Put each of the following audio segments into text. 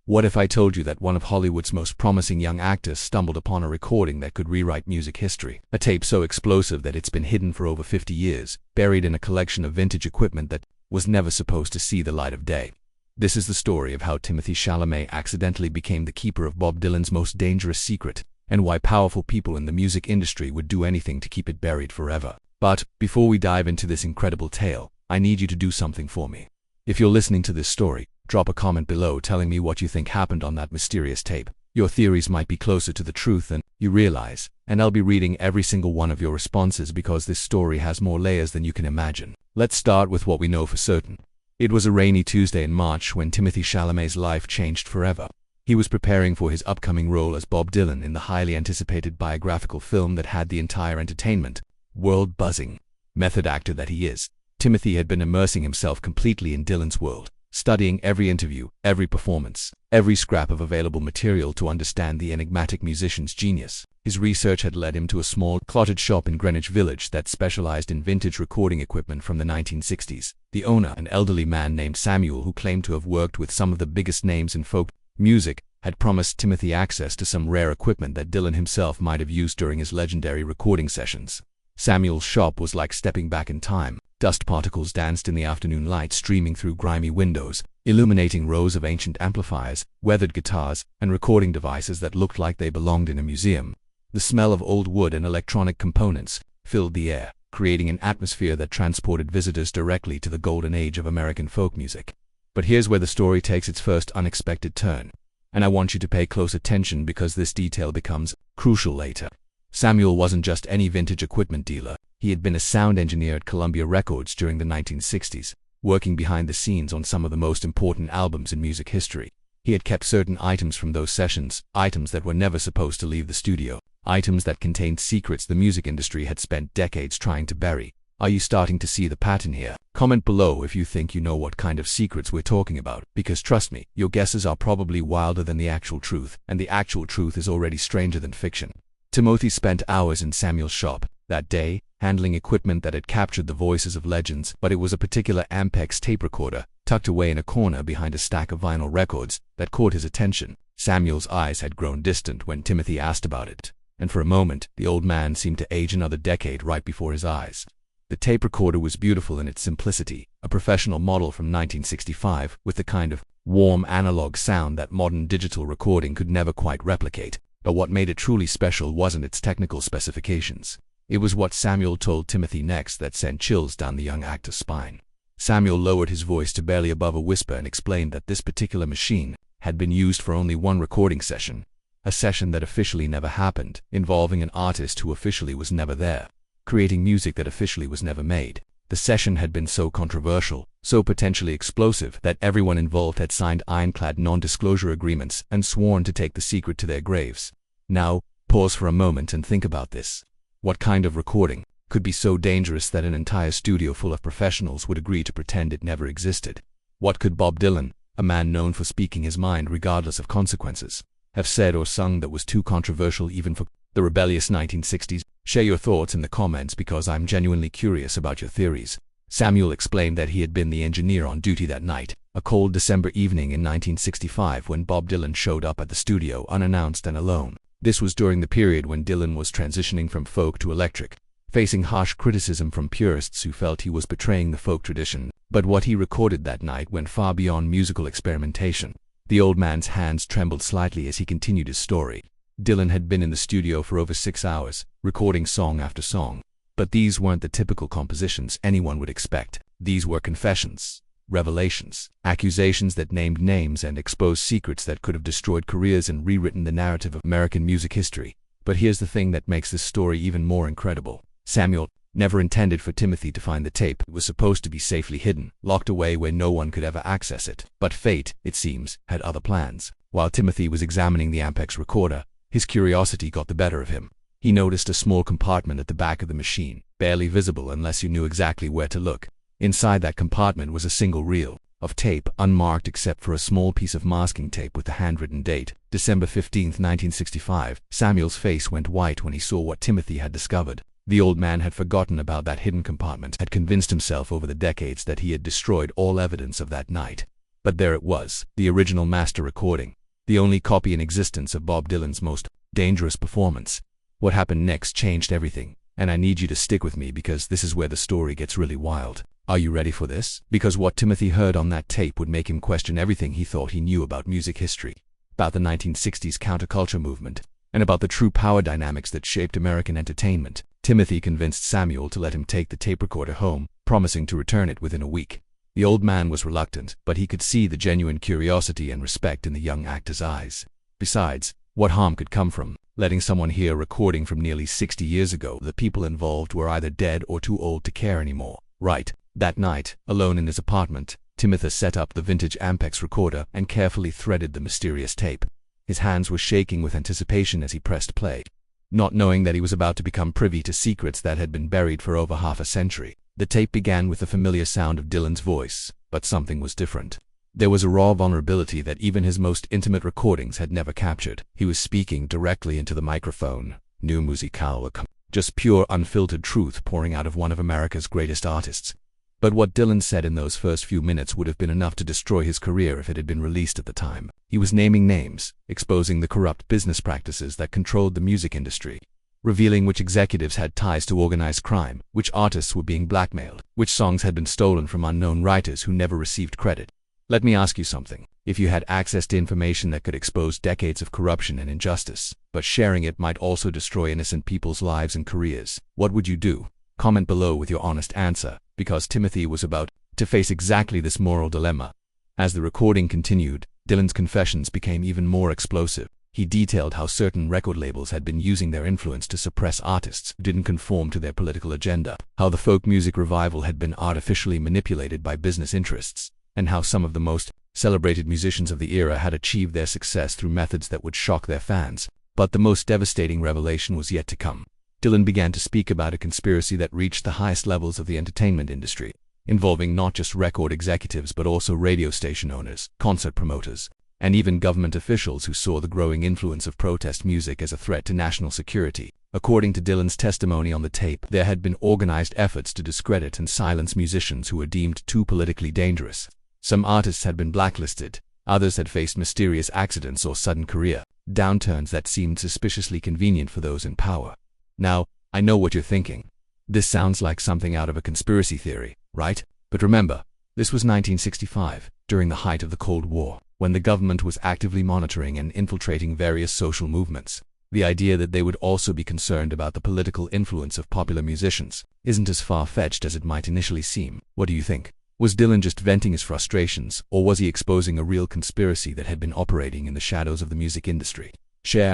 What if I told you that one of Hollywood's most promising young actors stumbled upon a recording that could rewrite music history? A tape so explosive that it's been hidden for over 50 years, buried in a collection of vintage equipment that was never supposed to see the light of day. This is the story of how Timothée Chalamet accidentally became the keeper of Bob Dylan's most dangerous secret, and why powerful people in the music industry would do anything to keep it buried forever. But before we dive into this incredible tale, I need you to do something for me. If you're listening to this story, drop a comment below telling me what you think happened on that mysterious tape. Your theories might be closer to the truth than you realize, and I'll be reading every single one of your responses because this story has more layers than you can imagine. Let's start with what we know for certain. It was a rainy Tuesday in March when Timothée Chalamet's life changed forever. He was preparing for his upcoming role as Bob Dylan in the highly anticipated biographical film that had the entire entertainment world buzzing. Method actor that he is, Timothée had been immersing himself completely in Dylan's world, studying every interview, every performance, every scrap of available material to understand the enigmatic musician's genius. His research had led him to a small, cluttered shop in Greenwich Village that specialized in vintage recording equipment from the 1960s. The owner, an elderly man named Samuel who claimed to have worked with some of the biggest names in folk music, had promised Timothée access to some rare equipment that Dylan himself might have used during his legendary recording sessions. Samuel's shop was like stepping back in time. Dust particles danced in the afternoon light streaming through grimy windows, illuminating rows of ancient amplifiers, weathered guitars, and recording devices that looked like they belonged in a museum. The smell of old wood and electronic components filled the air, creating an atmosphere that transported visitors directly to the golden age of American folk music. But here's where the story takes its first unexpected turn, and I want you to pay close attention because this detail becomes crucial later. Samuel wasn't just any vintage equipment dealer. He had been a sound engineer at Columbia Records during the 1960s, working behind the scenes on some of the most important albums in music history. He had kept certain items from those sessions, items that were never supposed to leave the studio, items that contained secrets the music industry had spent decades trying to bury. Are you starting to see the pattern here? Comment below if you think you know what kind of secrets we're talking about, because trust me, your guesses are probably wilder than the actual truth, and the actual truth is already stranger than fiction. Timothée spent hours in Samuel's shop that day, handling equipment that had captured the voices of legends, but it was a particular Ampex tape recorder, tucked away in a corner behind a stack of vinyl records, that caught his attention. Samuel's eyes had grown distant when Timothée asked about it, and for a moment, the old man seemed to age another decade right before his eyes. The tape recorder was beautiful in its simplicity, a professional model from 1965, with the kind of warm analog sound that modern digital recording could never quite replicate. But what made it truly special wasn't its technical specifications. It was what Samuel told Timothée next that sent chills down the young actor's spine. Samuel lowered his voice to barely above a whisper and explained that this particular machine had been used for only one recording session, a session that officially never happened, involving an artist who officially was never there, creating music that officially was never made. The session had been so controversial, so potentially explosive, that everyone involved had signed ironclad non-disclosure agreements and sworn to take the secret to their graves. Now, pause for a moment and think about this. What kind of recording could be so dangerous that an entire studio full of professionals would agree to pretend it never existed? What could Bob Dylan, a man known for speaking his mind regardless of consequences, have said or sung that was too controversial even for the rebellious 1960s? Share your thoughts in the comments because I'm genuinely curious about your theories. Samuel explained that he had been the engineer on duty that night, a cold December evening in 1965 when Bob Dylan showed up at the studio unannounced and alone. This was during the period when Dylan was transitioning from folk to electric, facing harsh criticism from purists who felt he was betraying the folk tradition. But what he recorded that night went far beyond musical experimentation. The old man's hands trembled slightly as he continued his story. Dylan had been in the studio for over 6 hours, recording song after song. But these weren't the typical compositions anyone would expect. These were confessions, revelations, accusations that named names and exposed secrets that could have destroyed careers and rewritten the narrative of American music history. But here's the thing that makes this story even more incredible. Samuel never intended for Timothée to find the tape. It was supposed to be safely hidden, locked away where no one could ever access it. But fate, it seems, had other plans. While Timothée was examining the Ampex recorder, his curiosity got the better of him. He noticed a small compartment at the back of the machine, barely visible unless you knew exactly where to look. Inside that compartment was a single reel of tape, unmarked except for a small piece of masking tape with the handwritten date, December 15, 1965. Samuel's face went white when he saw what Timothée had discovered. The old man had forgotten about that hidden compartment, had convinced himself over the decades that he had destroyed all evidence of that night. But there it was, the original master recording, the only copy in existence of Bob Dylan's most dangerous performance. What happened next changed everything, and I need you to stick with me because this is where the story gets really wild. Are you ready for this? Because what Timothée heard on that tape would make him question everything he thought he knew about music history, about the 1960s counterculture movement, and about the true power dynamics that shaped American entertainment. Timothée convinced Samuel to let him take the tape recorder home, promising to return it within a week. The old man was reluctant, but he could see the genuine curiosity and respect in the young actor's eyes. Besides, what harm could come from letting someone hear a recording from nearly 60 years ago? The people involved were either dead or too old to care anymore. Right. That night, alone in his apartment, Timothée set up the vintage Ampex recorder and carefully threaded the mysterious tape. His hands were shaking with anticipation as he pressed play, not knowing that he was about to become privy to secrets that had been buried for over half a century. The tape began with the familiar sound of Dylan's voice, but something was different. There was a raw vulnerability that even his most intimate recordings had never captured. He was speaking directly into the microphone. New musical, just pure unfiltered truth pouring out of one of America's greatest artists. But what Dylan said in those first few minutes would have been enough to destroy his career if it had been released at the time. He was naming names, exposing the corrupt business practices that controlled the music industry, revealing which executives had ties to organized crime, which artists were being blackmailed, which songs had been stolen from unknown writers who never received credit. Let me ask you something. If you had access to information that could expose decades of corruption and injustice, but sharing it might also destroy innocent people's lives and careers, what would you do? Comment below with your honest answer, because Timothée was about to face exactly this moral dilemma. As the recording continued, Dylan's confessions became even more explosive. He detailed how certain record labels had been using their influence to suppress artists who didn't conform to their political agenda, how the folk music revival had been artificially manipulated by business interests, and how some of the most celebrated musicians of the era had achieved their success through methods that would shock their fans. But the most devastating revelation was yet to come. Dylan began to speak about a conspiracy that reached the highest levels of the entertainment industry, involving not just record executives but also radio station owners, concert promoters, and even government officials who saw the growing influence of protest music as a threat to national security. According to Dylan's testimony on the tape, there had been organized efforts to discredit and silence musicians who were deemed too politically dangerous. Some artists had been blacklisted, others had faced mysterious accidents or sudden career downturns that seemed suspiciously convenient for those in power. Now, I know what you're thinking. This sounds like something out of a conspiracy theory, right? But remember, this was 1965, during the height of the Cold War, when the government was actively monitoring and infiltrating various social movements. The idea that they would also be concerned about the political influence of popular musicians isn't as far-fetched as it might initially seem. What do you think? Was Dylan just venting his frustrations, or was he exposing a real conspiracy that had been operating in the shadows of the music industry? Share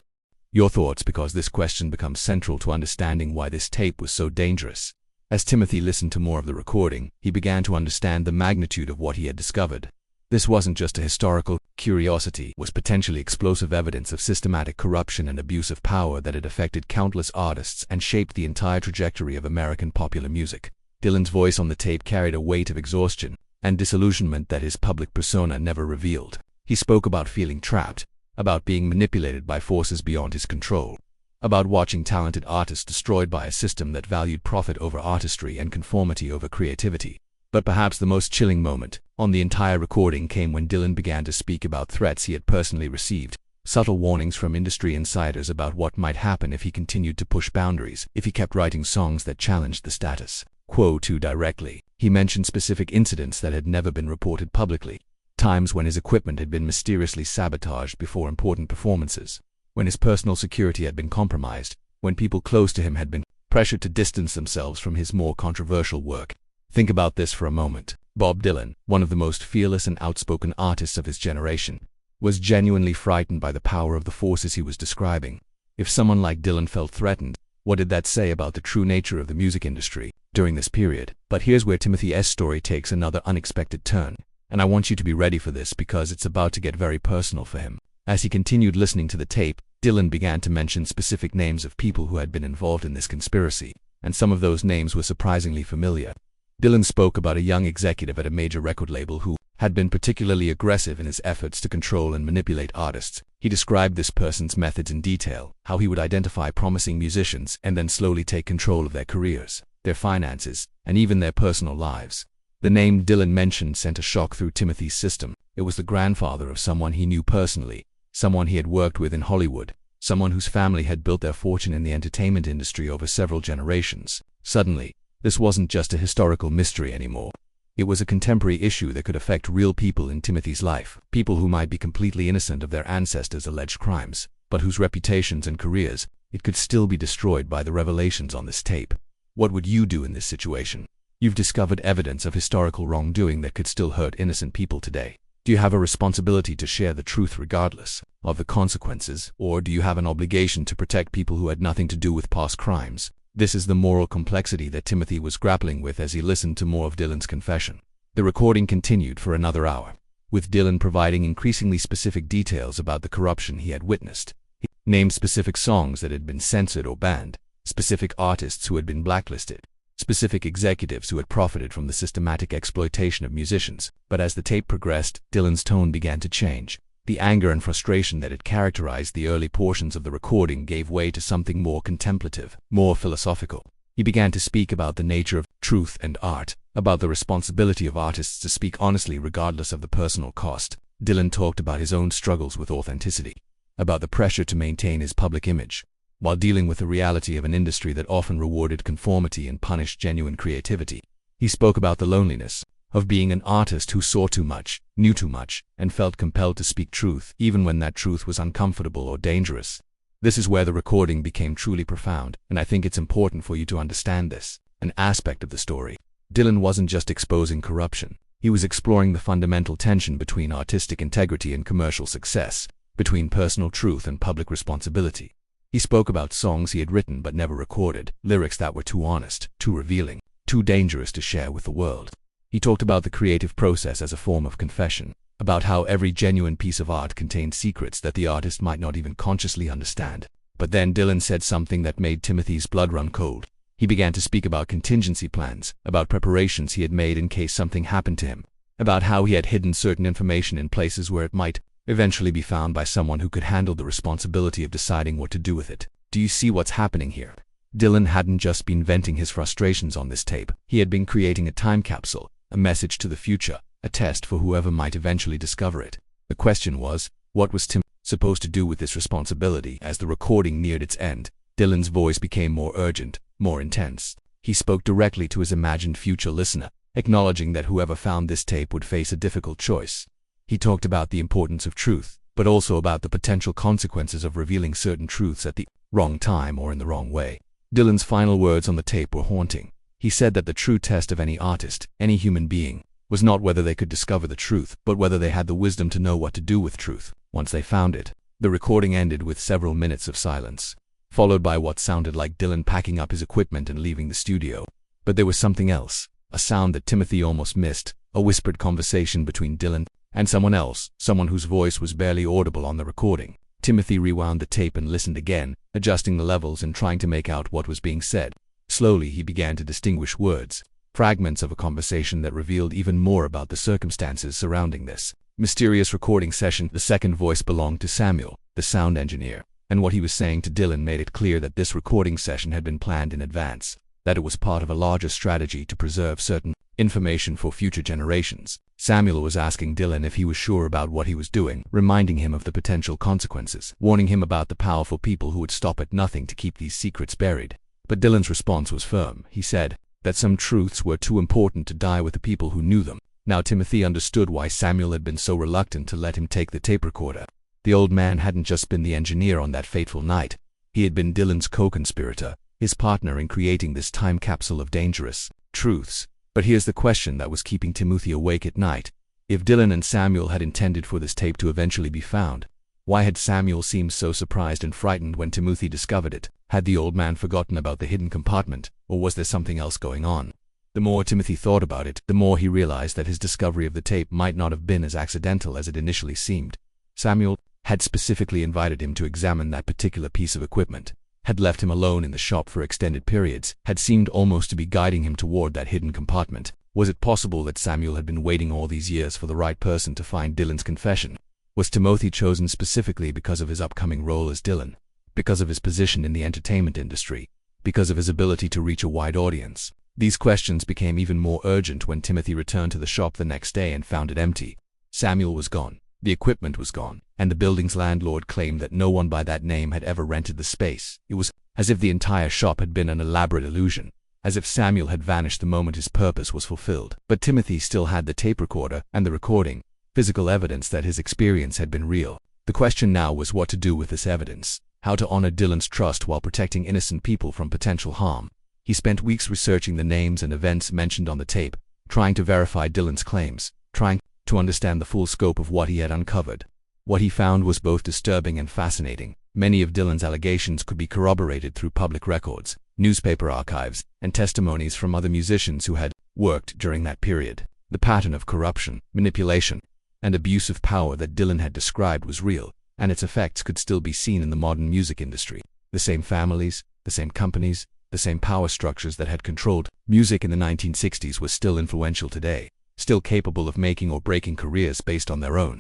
your thoughts, because this question becomes central to understanding why this tape was so dangerous. As Timothée listened to more of the recording, he began to understand the magnitude of what he had discovered. This wasn't just a historical curiosity, it was potentially explosive evidence of systematic corruption and abuse of power that had affected countless artists and shaped the entire trajectory of American popular music. Dylan's voice on the tape carried a weight of exhaustion and disillusionment that his public persona never revealed. He spoke about feeling trapped, about being manipulated by forces beyond his control, about watching talented artists destroyed by a system that valued profit over artistry and conformity over creativity. But perhaps the most chilling moment on the entire recording came when Dylan began to speak about threats he had personally received, subtle warnings from industry insiders about what might happen if he continued to push boundaries, if he kept writing songs that challenged the status quo too directly. He mentioned specific incidents that had never been reported publicly, times when his equipment had been mysteriously sabotaged before important performances, when his personal security had been compromised, when people close to him had been pressured to distance themselves from his more controversial work. Think about this for a moment. Bob Dylan, one of the most fearless and outspoken artists of his generation, was genuinely frightened by the power of the forces he was describing. If someone like Dylan felt threatened, what did that say about the true nature of the music industry during this period? But here's where Timothée's story takes another unexpected turn, and I want you to be ready for this because it's about to get very personal for him. As he continued listening to the tape, Dylan began to mention specific names of people who had been involved in this conspiracy, and some of those names were surprisingly familiar. Dylan spoke about a young executive at a major record label who had been particularly aggressive in his efforts to control and manipulate artists. He described this person's methods in detail, how he would identify promising musicians and then slowly take control of their careers, their finances, and even their personal lives. The name Dylan mentioned sent a shock through Timothee's system. It was the grandfather of someone he knew personally, someone he had worked with in Hollywood, someone whose family had built their fortune in the entertainment industry over several generations. Suddenly, this wasn't just a historical mystery anymore. It was a contemporary issue that could affect real people in Timothee's life, people who might be completely innocent of their ancestors' alleged crimes, but whose reputations and careers it could still be destroyed by the revelations on this tape. What would you do in this situation? You've discovered evidence of historical wrongdoing that could still hurt innocent people today. Do you have a responsibility to share the truth regardless of the consequences, or do you have an obligation to protect people who had nothing to do with past crimes? This is the moral complexity that Timothée was grappling with as he listened to more of Dylan's confession. The recording continued for another hour, with Dylan providing increasingly specific details about the corruption he had witnessed. He named specific songs that had been censored or banned, specific artists who had been blacklisted, specific executives who had profited from the systematic exploitation of musicians. But as the tape progressed, Dylan's tone began to change. The anger and frustration that had characterized the early portions of the recording gave way to something more contemplative, more philosophical. He began to speak about the nature of truth and art, about the responsibility of artists to speak honestly regardless of the personal cost. Dylan talked about his own struggles with authenticity, about the pressure to maintain his public image, while dealing with the reality of an industry that often rewarded conformity and punished genuine creativity. He spoke about the loneliness of being an artist who saw too much, knew too much, and felt compelled to speak truth, even when that truth was uncomfortable or dangerous. This is where the recording became truly profound, and I think it's important for you to understand this, an aspect of the story. Dylan wasn't just exposing corruption. He was exploring the fundamental tension between artistic integrity and commercial success, between personal truth and public responsibility. He spoke about songs he had written but never recorded, lyrics that were too honest, too revealing, too dangerous to share with the world. He talked about the creative process as a form of confession, about how every genuine piece of art contained secrets that the artist might not even consciously understand. But then Dylan said something that made Timothy's blood run cold. He began to speak about contingency plans, about preparations he had made in case something happened to him, about how he had hidden certain information in places where it might eventually be found by someone who could handle the responsibility of deciding what to do with it. Do you see what's happening here? Dylan hadn't just been venting his frustrations on this tape. He had been creating a time capsule, a message to the future, a test for whoever might eventually discover it. The question was, what was Tim supposed to do with this responsibility? As the recording neared its end, Dylan's voice became more urgent, more intense. He spoke directly to his imagined future listener, acknowledging that whoever found this tape would face a difficult choice. He talked about the importance of truth, but also about the potential consequences of revealing certain truths at the wrong time or in the wrong way. Dylan's final words on the tape were haunting. He said that the true test of any artist, any human being, was not whether they could discover the truth, but whether they had the wisdom to know what to do with truth once they found it. The recording ended with several minutes of silence, followed by what sounded like Dylan packing up his equipment and leaving the studio. But there was something else, a sound that Timothée almost missed, a whispered conversation between Dylan and someone else, someone whose voice was barely audible on the recording. Timothée rewound the tape and listened again, adjusting the levels and trying to make out what was being said. Slowly he began to distinguish words, fragments of a conversation that revealed even more about the circumstances surrounding this mysterious recording session. The second voice belonged to Samuel, the sound engineer, and what he was saying to Dylan made it clear that this recording session had been planned in advance, that it was part of a larger strategy to preserve certain information for future generations. Samuel was asking Dylan if he was sure about what he was doing, reminding him of the potential consequences, warning him about the powerful people who would stop at nothing to keep these secrets buried. But Dylan's response was firm. He said that some truths were too important to die with the people who knew them. Now Timothée understood why Samuel had been so reluctant to let him take the tape recorder. The old man hadn't just been the engineer on that fateful night. He had been Dylan's co-conspirator, his partner in creating this time capsule of dangerous truths. But here's the question that was keeping Timothée awake at night. If Dylan and Samuel had intended for this tape to eventually be found, why had Samuel seemed so surprised and frightened when Timothée discovered it? Had the old man forgotten about the hidden compartment, or was there something else going on? The more Timothée thought about it, the more he realized that his discovery of the tape might not have been as accidental as it initially seemed. Samuel had specifically invited him to examine that particular piece of equipment, had left him alone in the shop for extended periods, had seemed almost to be guiding him toward that hidden compartment. Was it possible that Samuel had been waiting all these years for the right person to find Dylan's confession? Was Timothée chosen specifically because of his upcoming role as Dylan? Because of his position in the entertainment industry? Because of his ability to reach a wide audience? These questions became even more urgent when Timothée returned to the shop the next day and found it empty. Samuel was gone. The equipment was gone, and the building's landlord claimed that no one by that name had ever rented the space. It was as if the entire shop had been an elaborate illusion, as if Samuel had vanished the moment his purpose was fulfilled. But Timothy still had the tape recorder and the recording, physical evidence that his experience had been real. The question now was what to do with this evidence, how to honor Dylan's trust while protecting innocent people from potential harm. He spent weeks researching the names and events mentioned on the tape, trying to verify Dylan's claims, trying to understand the full scope of what he had uncovered. What he found was both disturbing and fascinating. Many of Dylan's allegations could be corroborated through public records, newspaper archives, and testimonies from other musicians who had worked during that period. The pattern of corruption, manipulation, and abuse of power that Dylan had described was real, and its effects could still be seen in the modern music industry. The same families, the same companies, the same power structures that had controlled music in the 1960s were still influential today, still capable of making or breaking careers based on their own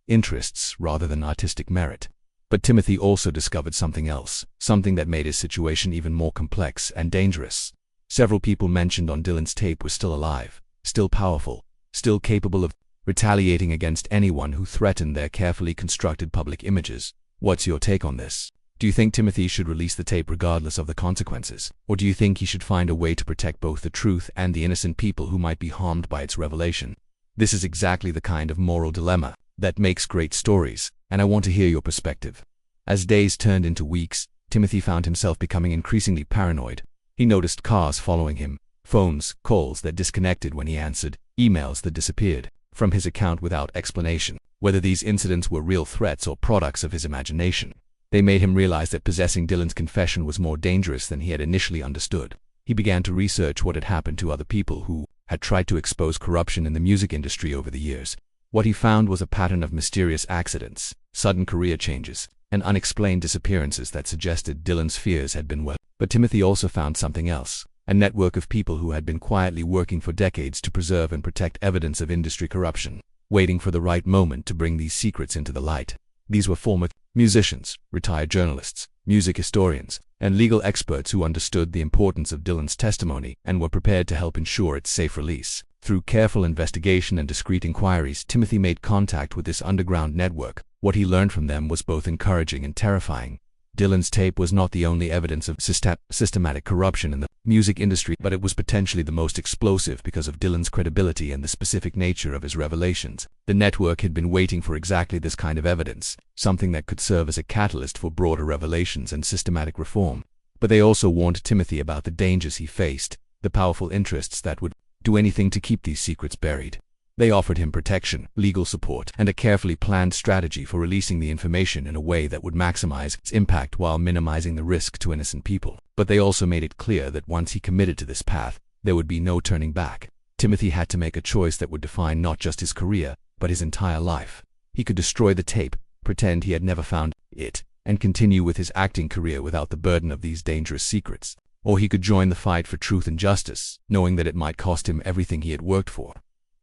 interests rather than artistic merit. But Timothy also discovered something else, something that made his situation even more complex and dangerous. Several people mentioned on Dylan's tape were still alive, still powerful, still capable of retaliating against anyone who threatened their carefully constructed public images. What's your take on this? Do you think Timothy should release the tape regardless of the consequences? Or do you think he should find a way to protect both the truth and the innocent people who might be harmed by its revelation? This is exactly the kind of moral dilemma that makes great stories, and I want to hear your perspective. As days turned into weeks, Timothy found himself becoming increasingly paranoid. He noticed cars following him, phones, calls that disconnected when he answered, emails that disappeared from his account without explanation. Whether these incidents were real threats or products of his imagination, they made him realize that possessing Dylan's confession was more dangerous than he had initially understood. He began to research what had happened to other people who had tried to expose corruption in the music industry over the years. What he found was a pattern of mysterious accidents, sudden career changes, and unexplained disappearances that suggested Dylan's fears had been well. But Timothy also found something else, a network of people who had been quietly working for decades to preserve and protect evidence of industry corruption, waiting for the right moment to bring these secrets into the light. These were former musicians, retired journalists, music historians, and legal experts who understood the importance of Dylan's testimony and were prepared to help ensure its safe release. Through careful investigation and discreet inquiries, Timothy made contact with this underground network. What he learned from them was both encouraging and terrifying. Dylan's tape was not the only evidence of systematic corruption in the music industry, but it was potentially the most explosive because of Dylan's credibility and the specific nature of his revelations. The network had been waiting for exactly this kind of evidence, something that could serve as a catalyst for broader revelations and systematic reform. But they also warned Timothy about the dangers he faced, the powerful interests that would do anything to keep these secrets buried. They offered him protection, legal support, and a carefully planned strategy for releasing the information in a way that would maximize its impact while minimizing the risk to innocent people. But they also made it clear that once he committed to this path, there would be no turning back. Timothy had to make a choice that would define not just his career, but his entire life. He could destroy the tape, pretend he had never found it, and continue with his acting career without the burden of these dangerous secrets. Or he could join the fight for truth and justice, knowing that it might cost him everything he had worked for.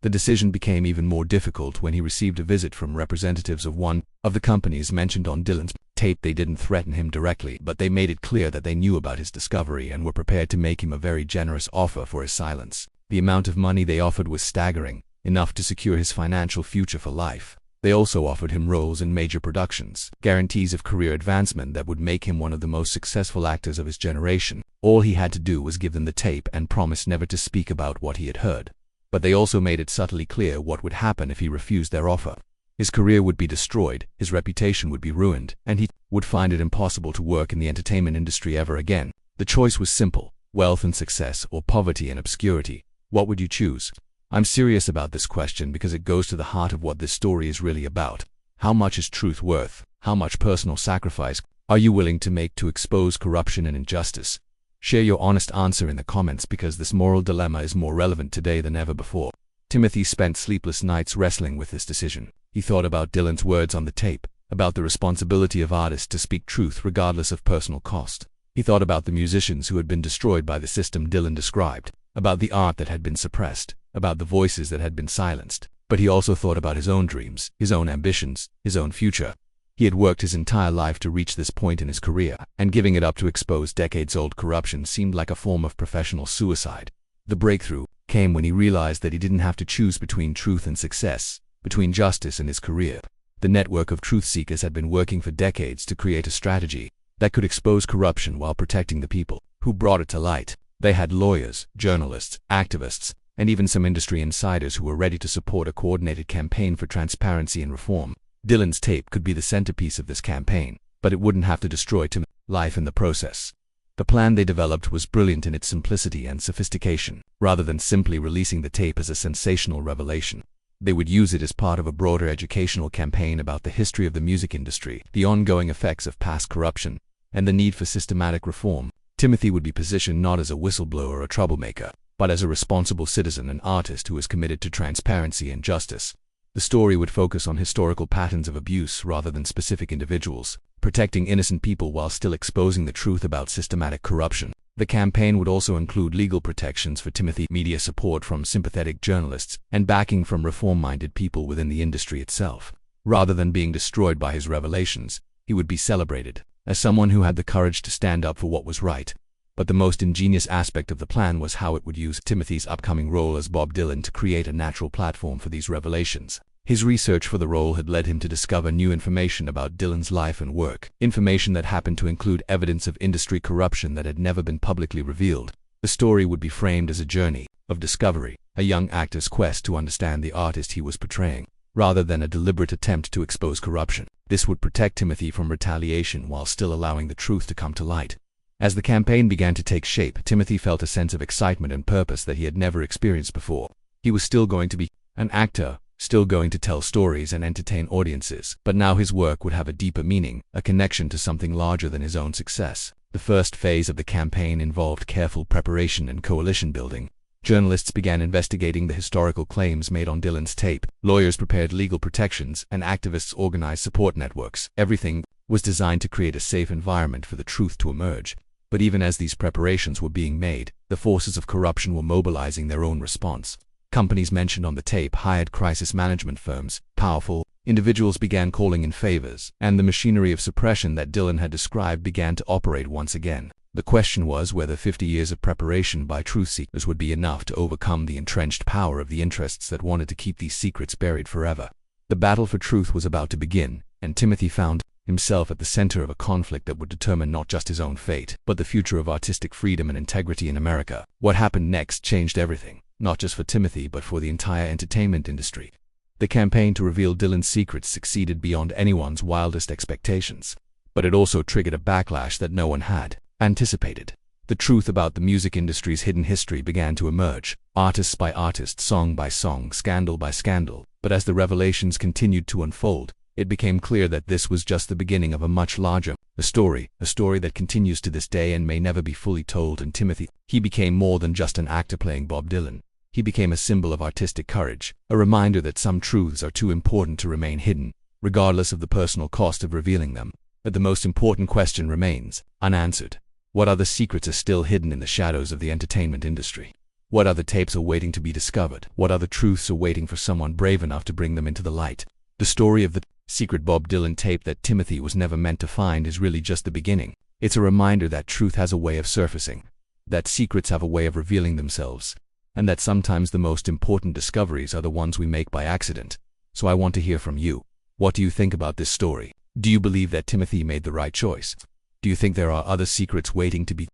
The decision became even more difficult when he received a visit from representatives of one of the companies mentioned on Dylan's tape. They didn't threaten him directly, but they made it clear that they knew about his discovery and were prepared to make him a very generous offer for his silence. The amount of money they offered was staggering, enough to secure his financial future for life. They also offered him roles in major productions, guarantees of career advancement that would make him one of the most successful actors of his generation. All he had to do was give them the tape and promise never to speak about what he had heard. But they also made it subtly clear what would happen if he refused their offer. His career would be destroyed, his reputation would be ruined, and he would find it impossible to work in the entertainment industry ever again. The choice was simple: wealth and success, or poverty and obscurity. What would you choose? I'm serious about this question because it goes to the heart of what this story is really about. How much is truth worth? How much personal sacrifice are you willing to make to expose corruption and injustice? Share your honest answer in the comments because this moral dilemma is more relevant today than ever before. Timothy spent sleepless nights wrestling with this decision. He thought about Dylan's words on the tape, about the responsibility of artists to speak truth regardless of personal cost. He thought about the musicians who had been destroyed by the system Dylan described, about the art that had been suppressed, about the voices that had been silenced. But he also thought about his own dreams, his own ambitions, his own future. He had worked his entire life to reach this point in his career, and giving it up to expose decades-old corruption seemed like a form of professional suicide. The breakthrough came when he realized that he didn't have to choose between truth and success, between justice and his career. The network of truth seekers had been working for decades to create a strategy that could expose corruption while protecting the people who brought it to light. They had lawyers, journalists, activists, and even some industry insiders who were ready to support a coordinated campaign for transparency and reform. Dylan's tape could be the centerpiece of this campaign, but it wouldn't have to destroy Timothy's life in the process. The plan they developed was brilliant in its simplicity and sophistication. Rather than simply releasing the tape as a sensational revelation, they would use it as part of a broader educational campaign about the history of the music industry, the ongoing effects of past corruption, and the need for systematic reform. Timothée would be positioned not as a whistleblower or a troublemaker, but as a responsible citizen and artist who was committed to transparency and justice. The story would focus on historical patterns of abuse rather than specific individuals, protecting innocent people while still exposing the truth about systematic corruption. The campaign would also include legal protections for Timothée, media support from sympathetic journalists, and backing from reform-minded people within the industry itself. Rather than being destroyed by his revelations, he would be celebrated as someone who had the courage to stand up for what was right. But the most ingenious aspect of the plan was how it would use Timothy's upcoming role as Bob Dylan to create a natural platform for these revelations. His research for the role had led him to discover new information about Dylan's life and work, information that happened to include evidence of industry corruption that had never been publicly revealed. The story would be framed as a journey of discovery, a young actor's quest to understand the artist he was portraying, rather than a deliberate attempt to expose corruption. This would protect Timothée from retaliation while still allowing the truth to come to light. As the campaign began to take shape, Timothée felt a sense of excitement and purpose that he had never experienced before. He was still going to be an actor, still going to tell stories and entertain audiences, but now his work would have a deeper meaning, a connection to something larger than his own success. The first phase of the campaign involved careful preparation and coalition building. Journalists began investigating the historical claims made on Dylan's tape, lawyers prepared legal protections, and activists organized support networks. Everything was designed to create a safe environment for the truth to emerge. But even as these preparations were being made, the forces of corruption were mobilizing their own response. Companies mentioned on the tape hired crisis management firms, powerful individuals began calling in favors, and the machinery of suppression that Dylan had described began to operate once again. The question was whether 50 years of preparation by truth seekers would be enough to overcome the entrenched power of the interests that wanted to keep these secrets buried forever. The battle for truth was about to begin, and Timothée found himself at the center of a conflict that would determine not just his own fate, but the future of artistic freedom and integrity in America. What happened next changed everything, not just for Timothée but for the entire entertainment industry. The campaign to reveal Dylan's secrets succeeded beyond anyone's wildest expectations, but it also triggered a backlash that no one had anticipated. The truth about the music industry's hidden history began to emerge, artist by artist, song by song, scandal by scandal. But as the revelations continued to unfold, it became clear that this was just the beginning of a much larger story that continues to this day and may never be fully told. And Timothée, he became more than just an actor playing Bob Dylan. He became a symbol of artistic courage, a reminder that some truths are too important to remain hidden, regardless of the personal cost of revealing them. But the most important question remains unanswered. What other secrets are still hidden in the shadows of the entertainment industry? What other tapes are waiting to be discovered? What other truths are waiting for someone brave enough to bring them into the light? The story of the secret Bob Dylan tape that Timothée was never meant to find is really just the beginning. It's a reminder that truth has a way of surfacing, that secrets have a way of revealing themselves, and that sometimes the most important discoveries are the ones we make by accident. So I want to hear from you. What do you think about this story? Do you believe that Timothée made the right choice? Do you think there are other secrets waiting to be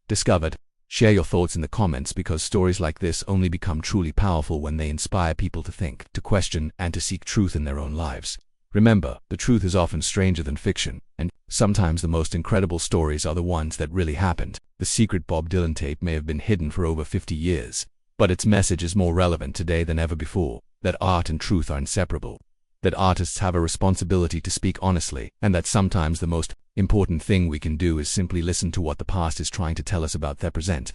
discovered? Share your thoughts in the comments, because stories like this only become truly powerful when they inspire people to think, to question, and to seek truth in their own lives. Remember, the truth is often stranger than fiction, and sometimes the most incredible stories are the ones that really happened. The secret Bob Dylan tape may have been hidden for over 50 years, but its message is more relevant today than ever before, that art and truth are inseparable, that artists have a responsibility to speak honestly, and that sometimes the most important thing we can do is simply listen to what the past is trying to tell us about their present.